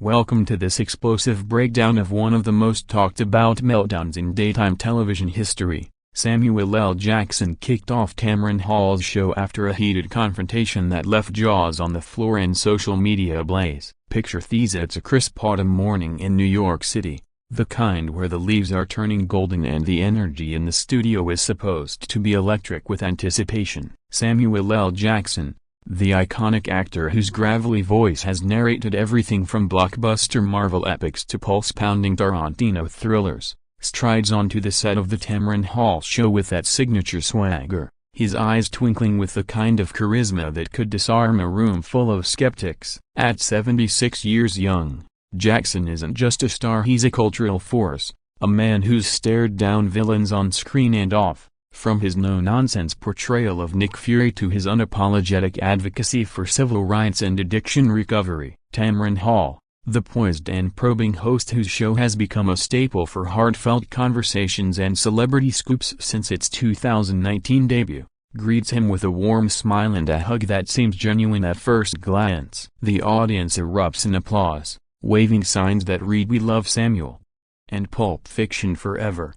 Welcome to this explosive breakdown of one of the most talked about meltdowns in daytime television history. Samuel L. Jackson kicked off Tamron Hall's show after a heated confrontation that left jaws on the floor and social media ablaze. Picture this: it's a crisp autumn morning in New York City, the kind where the leaves are turning golden and the energy in the studio is supposed to be electric with anticipation. Samuel L. Jackson, the iconic actor whose gravelly voice has narrated everything from blockbuster Marvel epics to pulse-pounding Tarantino thrillers, strides onto the set of the Tamron Hall show with that signature swagger, his eyes twinkling with the kind of charisma that could disarm a room full of skeptics. At 76 years young, Jackson isn't just a star, he's a cultural force, a man who's stared down villains on screen and off. From his no-nonsense portrayal of Nick Fury to his unapologetic advocacy for civil rights and addiction recovery, Tamron Hall, the poised and probing host whose show has become a staple for heartfelt conversations and celebrity scoops since its 2019 debut, greets him with a warm smile and a hug that seems genuine at first glance. The audience erupts in applause, waving signs that read "We love Samuel" and "Pulp Fiction forever."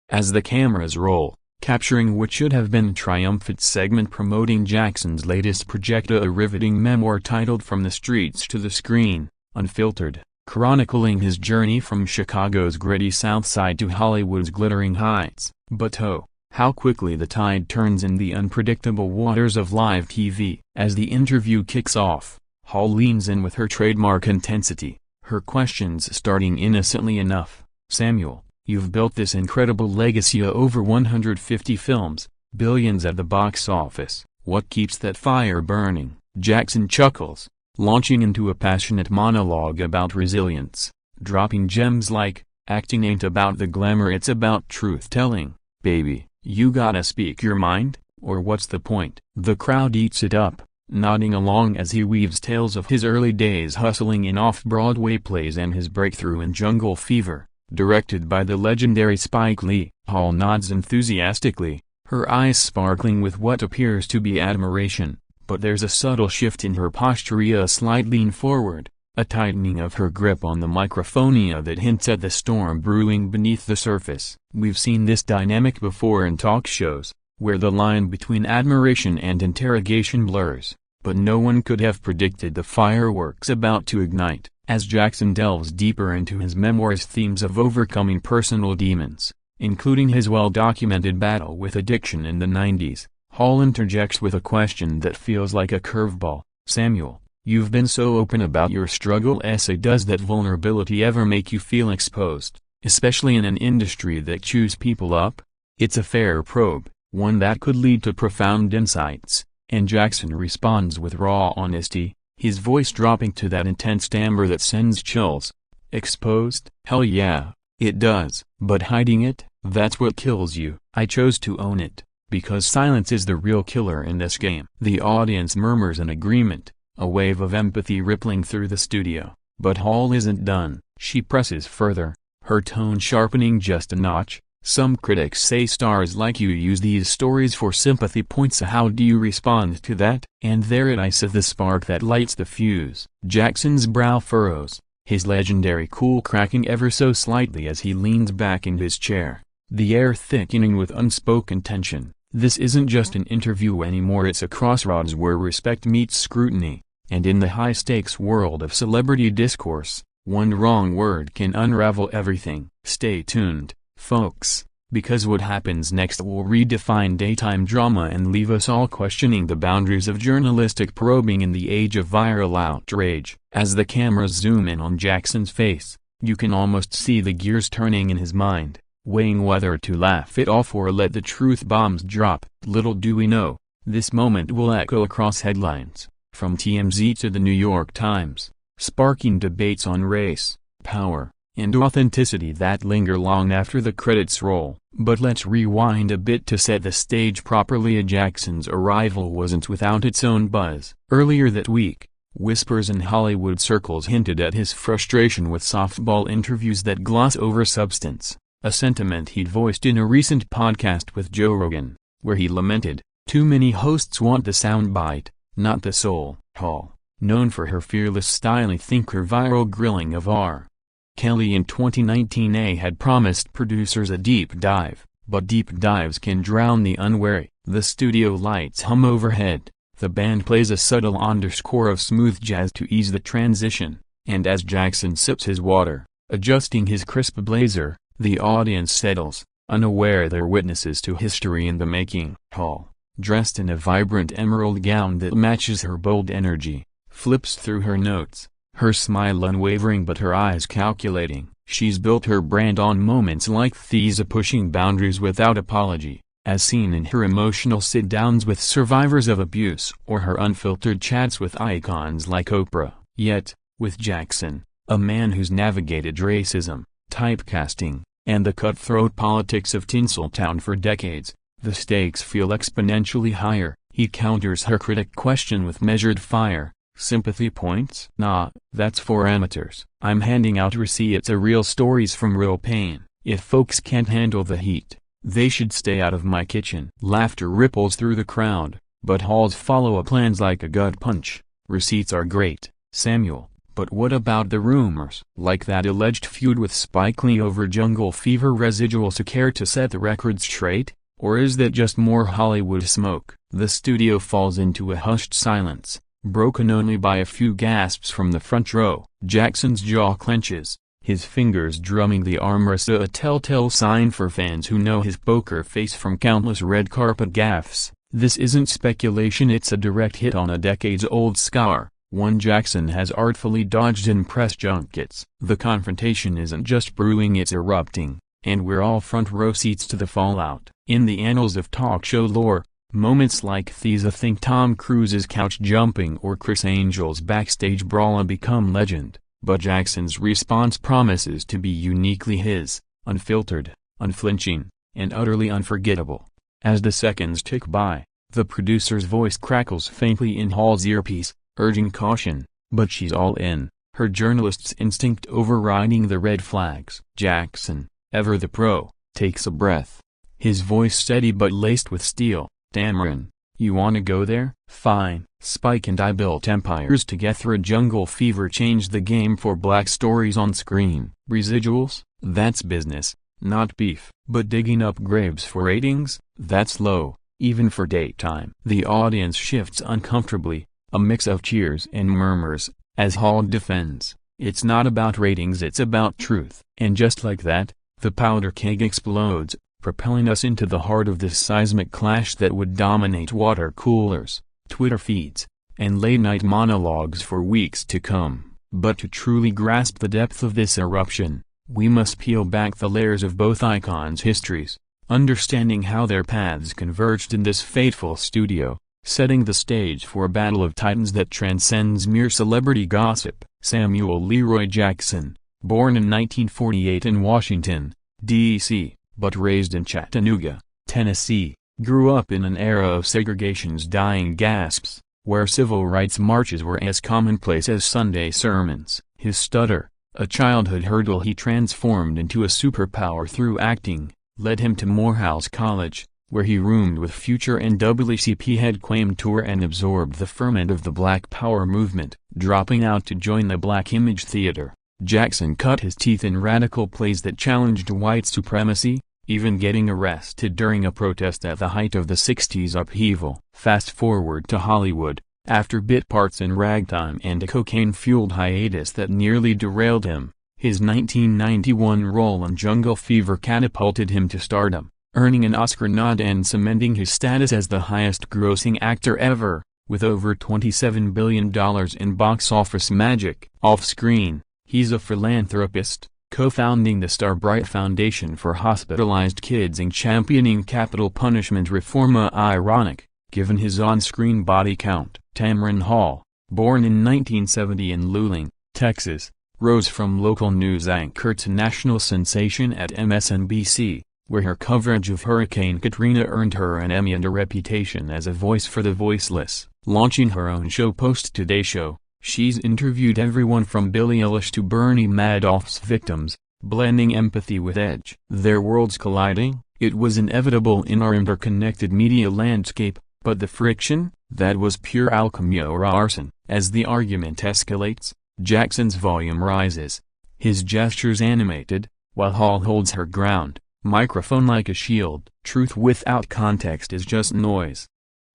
As the cameras roll, capturing what should have been a triumphant segment promoting Jackson's latest project, a riveting memoir titled From the Streets to the Screen, Unfiltered, chronicling his journey from Chicago's gritty South Side to Hollywood's glittering heights. But oh, how quickly the tide turns in the unpredictable waters of live TV. As the interview kicks off, Hall leans in with her trademark intensity, her questions starting innocently enough. "Samuel, you've built this incredible legacy of over 150 films, billions at the box office. What keeps that fire burning?" Jackson chuckles, launching into a passionate monologue about resilience, dropping gems like, "Acting ain't about the glamour, it's about truth-telling, baby. You gotta speak your mind, or what's the point?" The crowd eats it up, nodding along as he weaves tales of his early days hustling in off-Broadway plays and his breakthrough in Jungle Fever, directed by the legendary Spike Lee. Hall nods enthusiastically, her eyes sparkling with what appears to be admiration, but there's a subtle shift in her posture, a slight lean forward, a tightening of her grip on the microphonia that hints at the storm brewing beneath the surface. We've seen this dynamic before in talk shows, where the line between admiration and interrogation blurs, but no one could have predicted the fireworks about to ignite. As Jackson delves deeper into his memoir's themes of overcoming personal demons, including his well-documented battle with addiction in the 90s, Hall interjects with a question that feels like a curveball. "Samuel, you've been so open about your struggle. Does that vulnerability ever make you feel exposed, especially in an industry that chews people up?" It's a fair probe, one that could lead to profound insights, and Jackson responds with raw honesty, his voice dropping to that intense timbre that sends chills. "Exposed? Hell yeah, it does. But hiding it, that's what kills you. I chose to own it, because silence is the real killer in this game." The audience murmurs in agreement, a wave of empathy rippling through the studio. But Hall isn't done. She presses further, her tone sharpening just a notch. "Some critics say stars like you use these stories for sympathy points. How do you respond to that?" And there it is, the spark that lights the fuse. Jackson's brow furrows, his legendary cool cracking ever so slightly as he leans back in his chair, the air thickening with unspoken tension. This isn't just an interview anymore, it's a crossroads where respect meets scrutiny, and in the high-stakes world of celebrity discourse, one wrong word can unravel everything. Stay tuned, folks, because what happens next will redefine daytime drama and leave us all questioning the boundaries of journalistic probing in the age of viral outrage. As the cameras zoom in on Jackson's face, you can almost see the gears turning in his mind, weighing whether to laugh it off or let the truth bombs drop. Little do we know, this moment will echo across headlines, from TMZ to the New York Times, sparking debates on race, power, and authenticity that linger long after the credits roll. But let's rewind a bit to set the stage properly. Jackson's arrival wasn't without its own buzz. Earlier that week, whispers in Hollywood circles hinted at his frustration with softball interviews that gloss over substance, a sentiment he'd voiced in a recent podcast with Joe Rogan, where he lamented, "Too many hosts want the soundbite, not the soul." Hall, known for her fearless style. I think her viral grilling of R. Kelly in 2019 had promised producers a deep dive, but deep dives can drown the unwary. The studio lights hum overhead, the band plays a subtle underscore of smooth jazz to ease the transition, and as Jackson sips his water, adjusting his crisp blazer, the audience settles, unaware they're witnesses to history in the making. Hall, dressed in a vibrant emerald gown that matches her bold energy, flips through her notes, her smile unwavering but her eyes calculating. She's built her brand on moments like these, pushing boundaries without apology, as seen in her emotional sit-downs with survivors of abuse or her unfiltered chats with icons like Oprah. Yet, with Jackson, a man who's navigated racism, typecasting, and the cutthroat politics of Tinseltown for decades, the stakes feel exponentially higher. He counters her critic question with measured fire. Sympathy points? Nah, that's for amateurs. I'm handing out receipts, real stories from real pain. If folks can't handle the heat, they should stay out of my kitchen. Laughter ripples through the crowd, but Hall's follow-up lands like a gut punch. Receipts are great, Samuel, but what about the rumors? Like that alleged feud with Spike Lee over Jungle Fever residuals to care to set the record straight? Or is that just more Hollywood smoke? The studio falls into a hushed silence, broken only by a few gasps from the front row. Jackson's jaw clenches, his fingers drumming the armrest, a telltale sign for fans who know his poker face from countless red carpet gaffes. This isn't speculation, it's a direct hit on a decades-old scar, one Jackson has artfully dodged in press junkets. The confrontation isn't just brewing, it's erupting, and we're all front row seats to the fallout. In the annals of talk show lore, moments like these, I think Tom Cruise's couch jumping or Chris Angel's backstage brawl, become legend, but Jackson's response promises to be uniquely his, unfiltered, unflinching, and utterly unforgettable. As the seconds tick by, the producer's voice crackles faintly in Hall's earpiece, urging caution, but she's all in, her journalist's instinct overriding the red flags. Jackson, ever the pro, takes a breath, his voice steady but laced with steel. Tamron, you wanna go there? Fine. Spike and I built empires together. Jungle Fever changed the game for black stories on screen. Residuals? That's business, not beef. But digging up graves for ratings? That's low, even for daytime. The audience shifts uncomfortably, a mix of cheers and murmurs, as Hall defends, it's not about ratings, it's about truth. And just like that, the powder keg explodes, propelling us into the heart of this seismic clash that would dominate water coolers, Twitter feeds, and late-night monologues for weeks to come. But to truly grasp the depth of this eruption, we must peel back the layers of both icons' histories, understanding how their paths converged in this fateful studio, setting the stage for a battle of titans that transcends mere celebrity gossip. Samuel Leroy Jackson, born in 1948 in Washington, D.C., but raised in Chattanooga, Tennessee, grew up in an era of segregation's dying gasps, where civil rights marches were as commonplace as Sunday sermons. His stutter, a childhood hurdle he transformed into a superpower through acting, led him to Morehouse College, where he roomed with future NAACP head Kwame Ture and absorbed the ferment of the Black Power movement. Dropping out to join the Black Image Theater, Jackson cut his teeth in radical plays that challenged white supremacy, even getting arrested during a protest at the height of the 60s upheaval. Fast forward to Hollywood, after bit parts in Ragtime and a cocaine-fueled hiatus that nearly derailed him, his 1991 role in Jungle Fever catapulted him to stardom, earning an Oscar nod and cementing his status as the highest-grossing actor ever, with over $27 billion in box office magic. Off-screen, he's a philanthropist, co-founding the Starbright Foundation for hospitalized kids and championing capital punishment reform. Ironic, given his on-screen body count. Tamron Hall, born in 1970 in Luling, Texas, rose from local news anchor to national sensation at MSNBC, where her coverage of Hurricane Katrina earned her an Emmy and a reputation as a voice for the voiceless. Launching her own show Post Today Show, she's interviewed everyone from Billie Eilish to Bernie Madoff's victims, blending empathy with edge. Their worlds colliding? It was inevitable in our interconnected media landscape, But the friction, that was pure alchemy or arson. As the argument escalates, Jackson's volume rises. His gestures animated, while Hall holds her ground, microphone like a shield. Truth without context is just noise.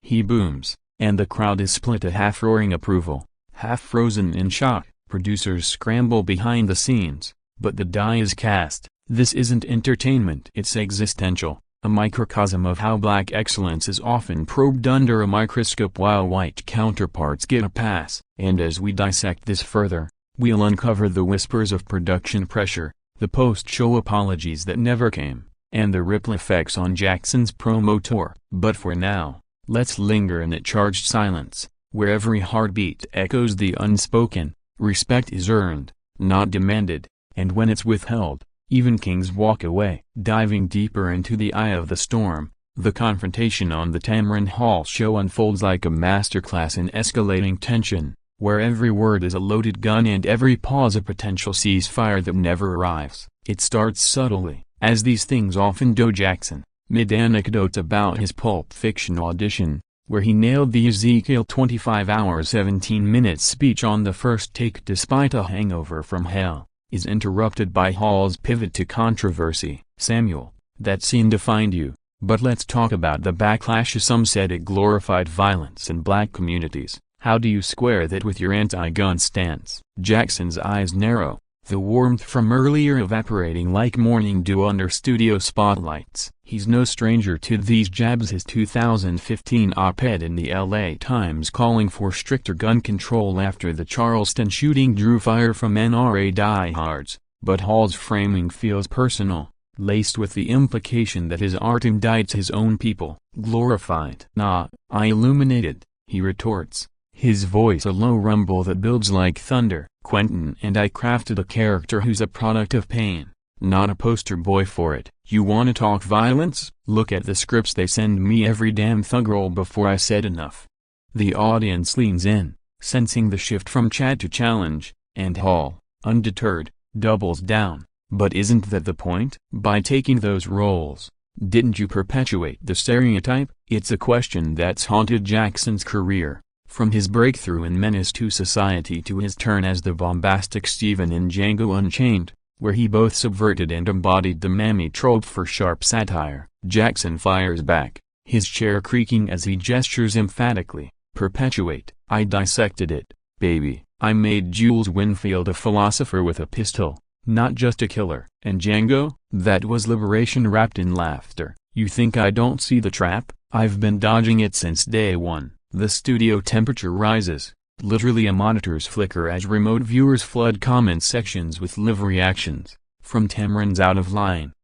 He booms, and the crowd is split a half-roaring approval, half-frozen in shock. Producers scramble behind the scenes, but the die is cast. This isn't entertainment. It's existential, a microcosm of how black excellence is often probed under a microscope while white counterparts get a pass. And as we dissect this further, we'll uncover the whispers of production pressure, the post-show apologies that never came, and the ripple effects on Jackson's promo tour. But for now, let's linger in that charged silence, where every heartbeat echoes the unspoken. Respect is earned, not demanded, and when it's withheld, even kings walk away. Diving deeper into the eye of the storm, the confrontation on the Tamron Hall show unfolds like a masterclass in escalating tension, where every word is a loaded gun and every pause a potential ceasefire that never arrives. It starts subtly, as these things often do. Jackson, mid-anecdote about his Pulp Fiction audition, where he nailed the Ezekiel 25-hour 17-minute speech on the first take despite a hangover from hell, is interrupted by Hall's pivot to controversy. Samuel, that scene defined you, but let's talk about the backlash. Some said it glorified violence in black communities. How do you square that with your anti-gun stance? Jackson's eyes narrow, the warmth from earlier evaporating like morning dew under studio spotlights. He's no stranger to these jabs. His 2015 op-ed in the LA Times calling for stricter gun control after the Charleston shooting drew fire from NRA diehards, but Hall's framing feels personal, laced with the implication that his art indicts his own people. Glorified. Nah, I illuminated, he retorts, his voice a low rumble that builds like thunder. Quentin and I crafted a character who's a product of pain, not a poster boy for it. You wanna talk violence? Look at the scripts they send me every damn thug roll. Before I said enough, the audience leans in, sensing the shift from chat to challenge, and Hall, undeterred, doubles down. But isn't that the point? By taking those roles, didn't you perpetuate the stereotype? It's a question that's haunted Jackson's career. From his breakthrough in Menace to Society to his turn as the bombastic Steven in Django Unchained, where he both subverted and embodied the mammy trope for sharp satire, Jackson fires back, his chair creaking as he gestures emphatically. Perpetuate. I dissected it, baby. I made Jules Winfield a philosopher with a pistol, not just a killer. And Django? That was liberation wrapped in laughter. You think I don't see the trap? I've been dodging it since day one. The studio temperature rises, literally monitors flicker as remote viewers flood comment sections with live reactions, from Tamron's out of line,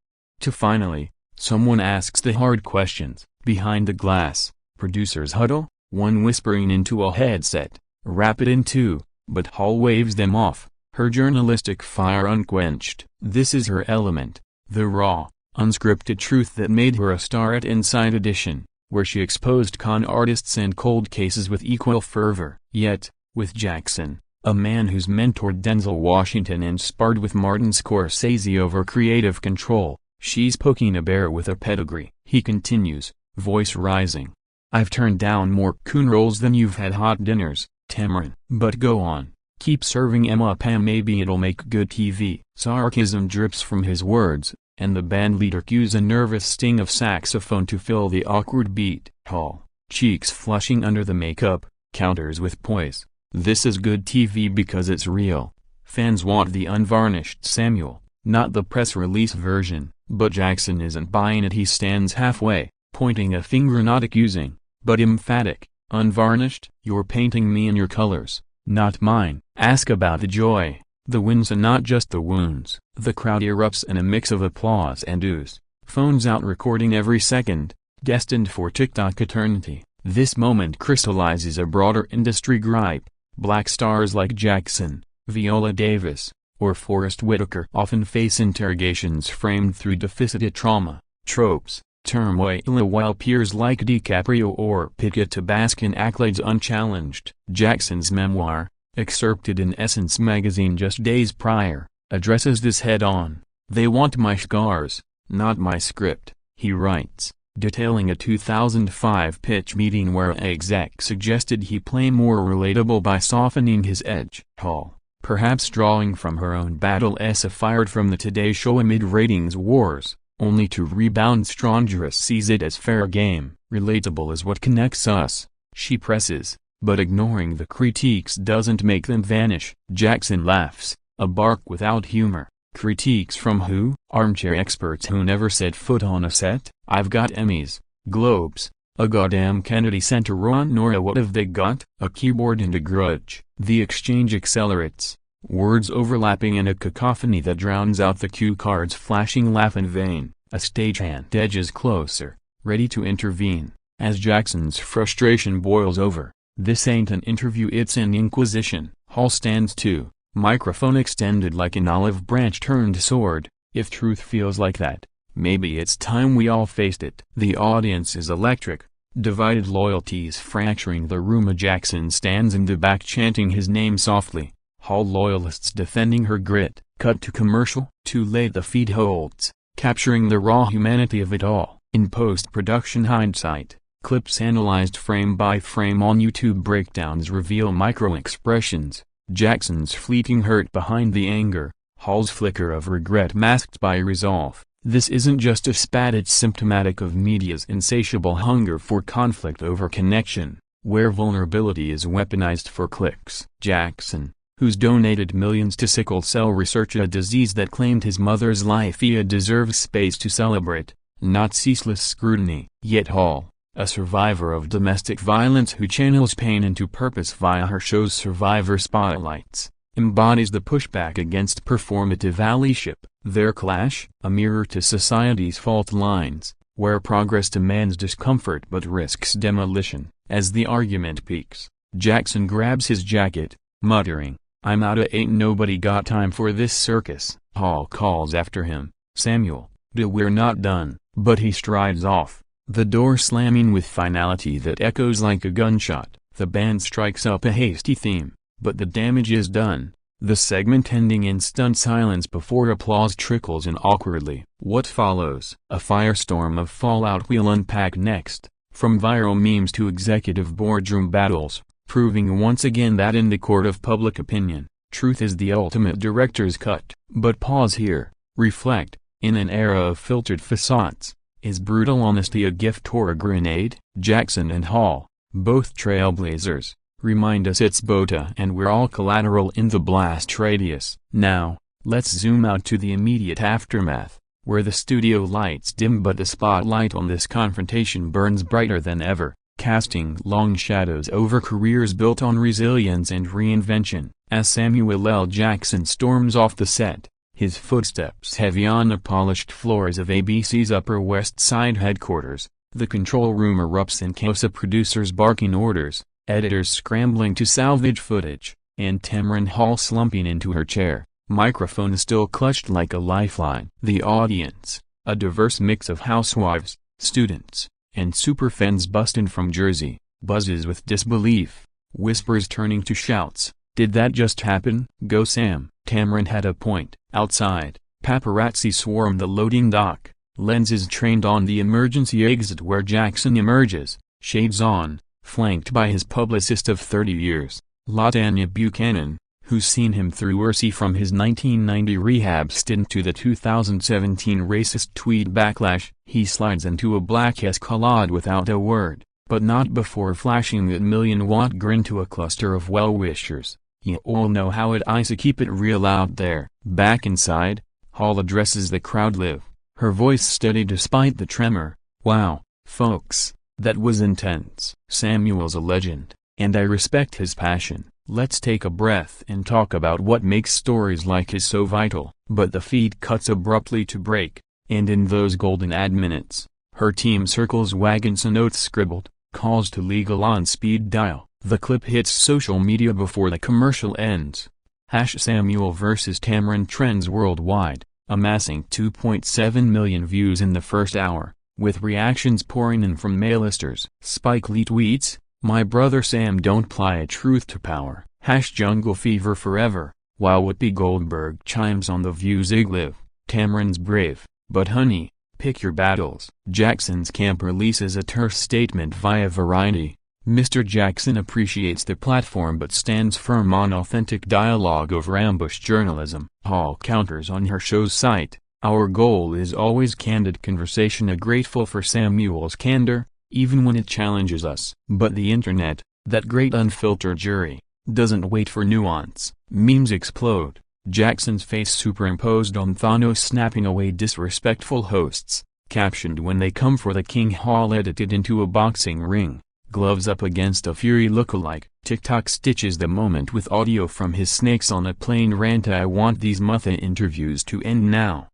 to finally, someone asks the hard questions. Behind the glass, producers huddle, one whispering into a headset, wrap it in two, but Hall waves them off, her journalistic fire unquenched. This is her element, the raw, unscripted truth that made her a star at Inside Edition, where she exposed con artists and cold cases with equal fervor. Yet, with Jackson, a man who's mentored Denzel Washington and sparred with Martin Scorsese over creative control, she's poking a bear with a pedigree. He continues, voice rising. I've turned down more coon roles than you've had hot dinners, Tamron. But go on, keep serving em up and maybe it'll make good TV. Sarcasm drips from his words, and the bandleader cues a nervous sting of saxophone to fill the awkward beat. Hall, cheeks flushing under the makeup, counters with poise. This is good TV because it's real. Fans want the unvarnished Samuel, not the press release version. But Jackson isn't buying it. He stands halfway, pointing a finger, not accusing, but emphatic. Unvarnished? You're painting me in your colors, not mine. Ask about the joy, the wins and not just the wounds. The crowd erupts in a mix of applause and ooze. Phones out recording every second, destined for TikTok eternity. This moment crystallizes a broader industry gripe. Black stars like Jackson, Viola Davis, or Forrest Whitaker often face interrogations framed through deficit trauma, tropes, turmoil, while peers like DiCaprio or Pitt get to bask in accolades unchallenged. Jackson's memoir, excerpted in Essence magazine just days prior, addresses this head-on. They want my scars, not my script, he writes. detailing a 2005 pitch meeting where a exec suggested he play more relatable by softening his edge. Hall, perhaps drawing from her own battle fired from the Today Show amid ratings wars, only to rebound stronger, sees it as fair game. Relatable is what connects us, she presses, but ignoring the critiques doesn't make them vanish. Jackson laughs, a bark without humor. Critiques from who? Armchair experts who never set foot on a set? I've got Emmys, Globes, a goddamn Kennedy Center run. Nora, what have they got? A keyboard and a grudge. The exchange accelerates, words overlapping in a cacophony that drowns out the cue cards flashing laugh in vain. A stagehand edges closer, ready to intervene, as Jackson's frustration boils over. This ain't an interview, it's an inquisition. Hall stands too, microphone extended like an olive branch turned sword. If truth feels like that, maybe it's time we all faced it. The audience is electric, divided loyalties fracturing the room. Jackson stands in the back chanting his name softly, Hall loyalists defending her grit. Cut to commercial. Too late. The feed holds, capturing the raw humanity of it all. In post-production hindsight, clips analyzed frame by frame on YouTube breakdowns reveal micro-expressions, Jackson's fleeting hurt behind the anger, Hall's flicker of regret masked by resolve. This isn't just a spat, it's symptomatic of media's insatiable hunger for conflict over connection, where vulnerability is weaponized for clicks. Jackson, who's donated millions to sickle cell research, a disease that claimed his mother's life, deserves space to celebrate, not ceaseless scrutiny. Yet Hall, a survivor of domestic violence who channels pain into purpose via her show's Survivor Spotlights, embodies the pushback against performative allyship. Their clash, a mirror to society's fault lines, where progress demands discomfort but risks demolition. As the argument peaks, Jackson grabs his jacket, muttering, "I'm outta, ain't nobody got time for this circus." Hall calls after him, "Samuel, we're not done," but he strides off, the door slamming with finality that echoes like a gunshot. The band strikes up a hasty theme, but the damage is done, the segment ending in stunned silence before applause trickles in awkwardly. What follows? A firestorm of fallout we'll unpack next, from viral memes to executive boardroom battles, proving once again that in the court of public opinion, truth is the ultimate director's cut. But pause here, reflect. In an era of filtered facades, is brutal honesty a gift or a grenade? Jackson and Hall, both trailblazers, remind us it's Bota and we're all collateral in the blast radius. Now, let's zoom out to the immediate aftermath, where the studio lights dim but the spotlight on this confrontation burns brighter than ever, casting long shadows over careers built on resilience and reinvention. As Samuel L. Jackson storms off the set, his footsteps heavy on the polished floors of ABC's Upper West Side headquarters, the control room erupts in chaos, producers barking orders, editors scrambling to salvage footage, and Tamron Hall slumping into her chair, microphone still clutched like a lifeline. The audience, a diverse mix of housewives, students, and superfans busting from Jersey, buzzes with disbelief, whispers turning to shouts. Did that just happen? Go Sam. Tamron had a point. Outside, paparazzi swarm the loading dock, lenses trained on the emergency exit where Jackson emerges, shades on, flanked by his publicist of 30 years, LaTanya Buchanan, who's seen him through Ursi from his 1990 rehab stint to the 2017 racist tweet backlash. He slides into a black Escalade without a word, but not before flashing that million-watt grin to a cluster of well-wishers. You all know how it is to keep it real out there. Back inside, Hall addresses the crowd live, her voice steady despite the tremor. Wow, folks, that was intense. Samuel's a legend, and I respect his passion. Let's take a breath and talk about what makes stories like his so vital. But the feed cuts abruptly to break, and in those golden ad minutes, her team circles wagons and notes scribbled, calls to legal on speed dial. The clip hits social media before the commercial ends. #Samuel vs. Tamron trends worldwide, amassing 2.7 million views in the first hour, with reactions pouring in from mailisters. Spike Lee tweets, "My brother Sam don't ply truth to power. #Jungle Fever forever," while Whoopi Goldberg chimes on the views live. Tamron's brave, but honey, Pick your battles. Jackson's camp releases a terse statement via Variety. Mr. Jackson appreciates the platform but stands firm on authentic dialogue over ambush journalism. Hall counters on her show's site, "Our goal is always candid conversation." Grateful for Samuel's candor, even when it challenges us. But the internet, that great unfiltered jury, doesn't wait for nuance. Memes explode. Jackson's face superimposed on Thanos snapping away disrespectful hosts, captioned "When they come for the king." Hall edited into a boxing ring, gloves up against a Fury lookalike. TikTok stitches the moment with audio from his Snakes on a Plane rant. "I want these Mutha interviews to end now."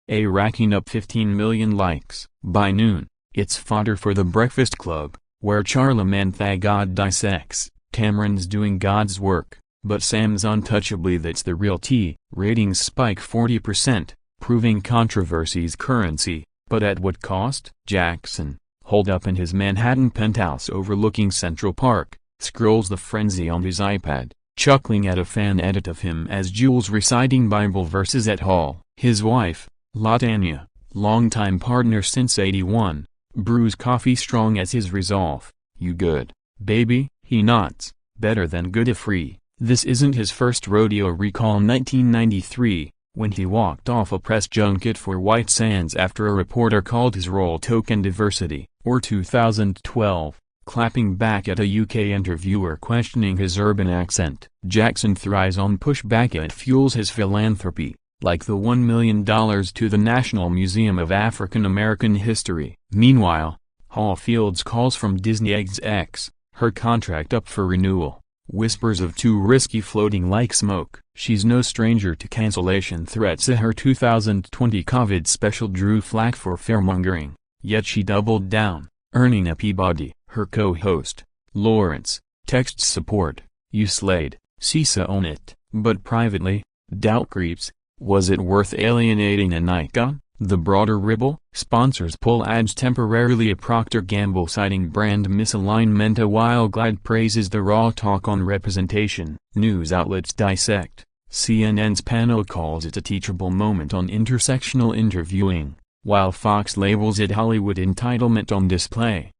Racking up 15 million likes. By noon, it's fodder for The Breakfast Club, where Charlamagne Tha God dissects, Tamron's doing God's work, but Sam's untouchably. That's the real tea. Ratings spike 40%, proving controversy's currency, but at what cost? Jackson, holed up in his Manhattan penthouse overlooking Central Park, scrolls the frenzy on his iPad, chuckling at a fan edit of him as Jules reciting Bible verses at Hall. His wife, LaTanya, longtime partner since '81, brews coffee strong as his resolve. "You good, baby?" He nods. "Better than good if free." This isn't his first rodeo. Recall 1993, when he walked off a press junket for White Sands after a reporter called his role token diversity. Or 2012, clapping back at a UK interviewer questioning his urban accent. Jackson thrives on pushback. It fuels his philanthropy, like the $1 million to the National Museum of African American History. Meanwhile, Hall fields calls from Disney execs, her contract up for renewal. Whispers of too risky floating like smoke. She's no stranger to cancellation threats. Her 2020 COVID special drew flack for fearmongering, yet she doubled down, earning a Peabody. Her co-host, Lawrence, texts support. "You slayed, Cisa on it." But privately, doubt creeps. Was it worth alienating an icon? The broader ribble? Sponsors pull ads temporarily. A Procter & Gamble citing brand misalignment. A While Glad praises the raw talk on representation. News outlets dissect. CNN's panel calls it a teachable moment on intersectional interviewing, while Fox labels it Hollywood entitlement on display.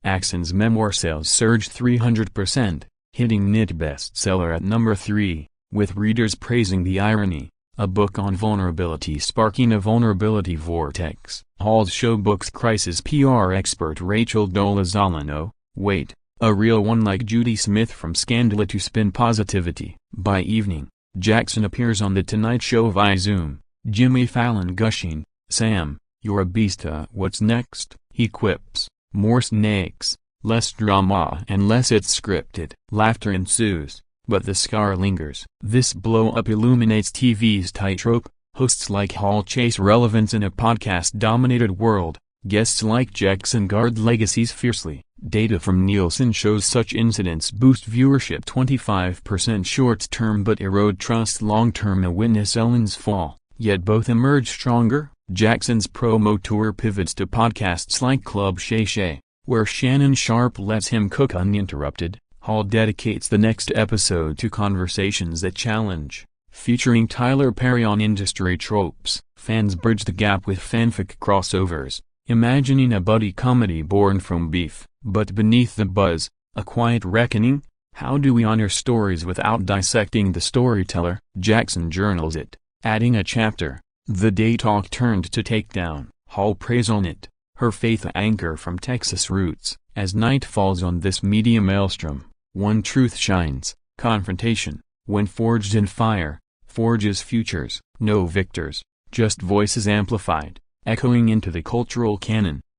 Jackson's memoir sales surged 300%, hitting NIT bestseller at number 3, with readers praising the irony. A book on vulnerability sparking a vulnerability vortex. Hall's show books crisis PR expert Rachel Dolezalino, "Wait, a real one like Judy Smith from Scandal to spin positivity." By evening, Jackson appears on The Tonight Show via Zoom, Jimmy Fallon gushing, "Sam, you're a beast. What's next?" He quips, "More snakes, less drama unless it's scripted." Laughter ensues, but the scar lingers. This blow-up illuminates TV's tightrope. Hosts like Hall chase relevance in a podcast-dominated world. Guests like Jackson guard legacies fiercely. Data from Nielsen shows such incidents boost viewership 25% short-term but erode trust long-term. A witness Ellen's fall, yet both emerge stronger. Jackson's promo tour pivots to podcasts like Club Shay Shay, where Shannon Sharp lets him cook uninterrupted. Hall dedicates the next episode to conversations that challenge, featuring Tyler Perry on industry tropes. Fans bridge the gap with fanfic crossovers, imagining a buddy comedy born from beef. But beneath the buzz, a quiet reckoning. How do we honor stories without dissecting the storyteller? Jackson journals it, adding a chapter, "The day talk turned to takedown." Hall preys on it, her faith anchor from Texas roots. As night falls on this media maelstrom, one truth shines: confrontation, when forged in fire, forges futures. No victors, just voices amplified, echoing into the cultural canon.